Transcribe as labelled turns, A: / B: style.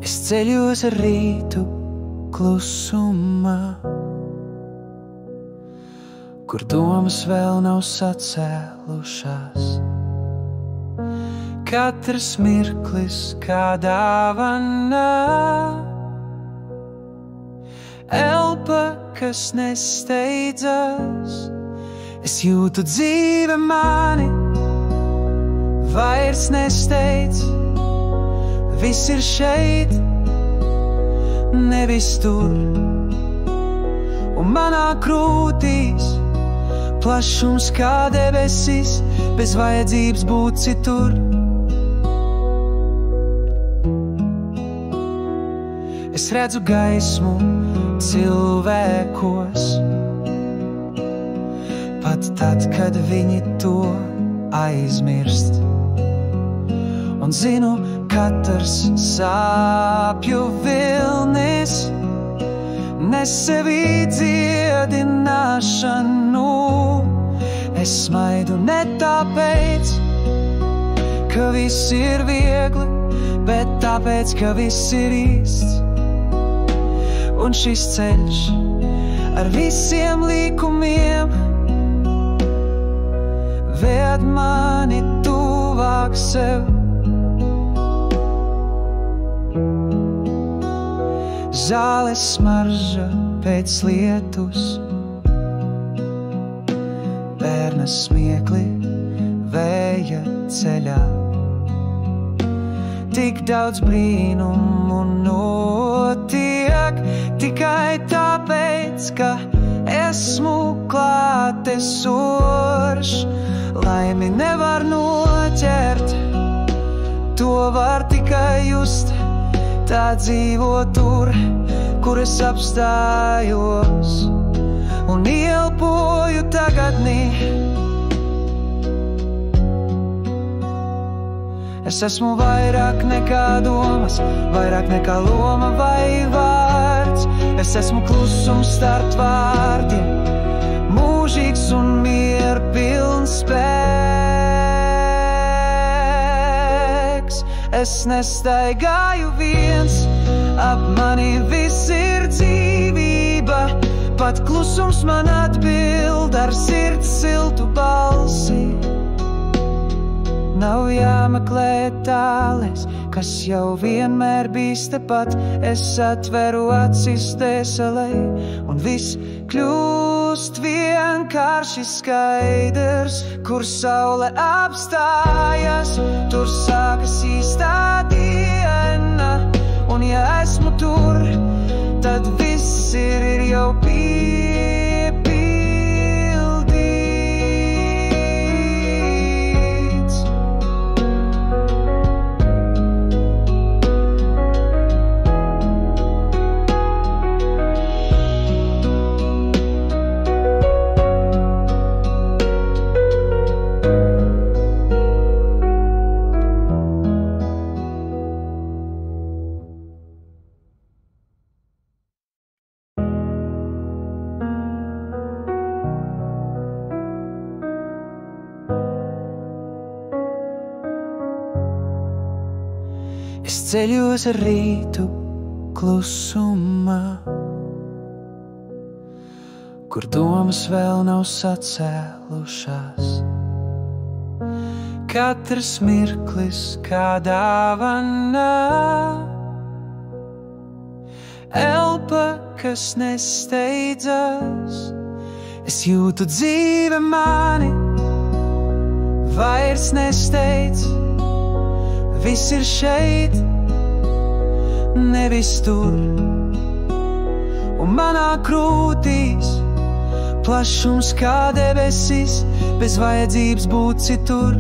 A: Es ceļos ar rītu klusumā, kur domas vēl nav sacēlušās. Katrs mirklis kā dāvana, elpa, kas nesteidzas. Es jūtu dzīve mani vairs nesteidz. Viss ir šeit, nevis tur, un manā krūtīs plašums kā debesis, bez vajadzības būt citur. Es redzu gaismu cilvēkos, pat tad, kad viņi to aizmirst. Un zinu, katrs sāpju vilnis nes sevī dziedināšanu. Es smaidu ne tāpēc, ka viss ir viegli, bet tāpēc, ka viss ir īsts. Un šis ceļš ar visiem līkumiem ved mani tuvāk sev. Zāles smarža pēc lietus, bērna smiekli vēja ceļā. Tik daudz brīnumu notiek tikai tāpēc, ka esmu klātesošs. Laimi nevar noķert, to var tikai just. Tā dzīvo tur, kur es apstājos un ielpoju tagadnī. Es esmu vairāk nekā domas, vairāk nekā loma vai vārds. Es esmu klusums starp vārdiem, mūžīgs un mierpilns spēks. Es nestaigāju viens, ap mani viss ir dzīvība. Pat klusums man atbild ar sirds siltu balsi. Nav jāmeklē tāles, kas jau vienmēr bijis tepat. Es atveru acis dvēselē, un viss kļūst vienkārši skaidrs. Kur saule apstājas, tur sākas īstā diena. Un ja esmu tur, tad viss ir jau Es ceļos ar rītu klusumā, kur domas vēl nav sacēlušās. Katrs mirklis kā dāvana, elpa, kas nesteidzas. Es jūtu dzīve mani vairs nesteidz. Viss ir šeit, nevis tur, un manā krūtīs plašums kā debesis, bez vajadzības būt citur.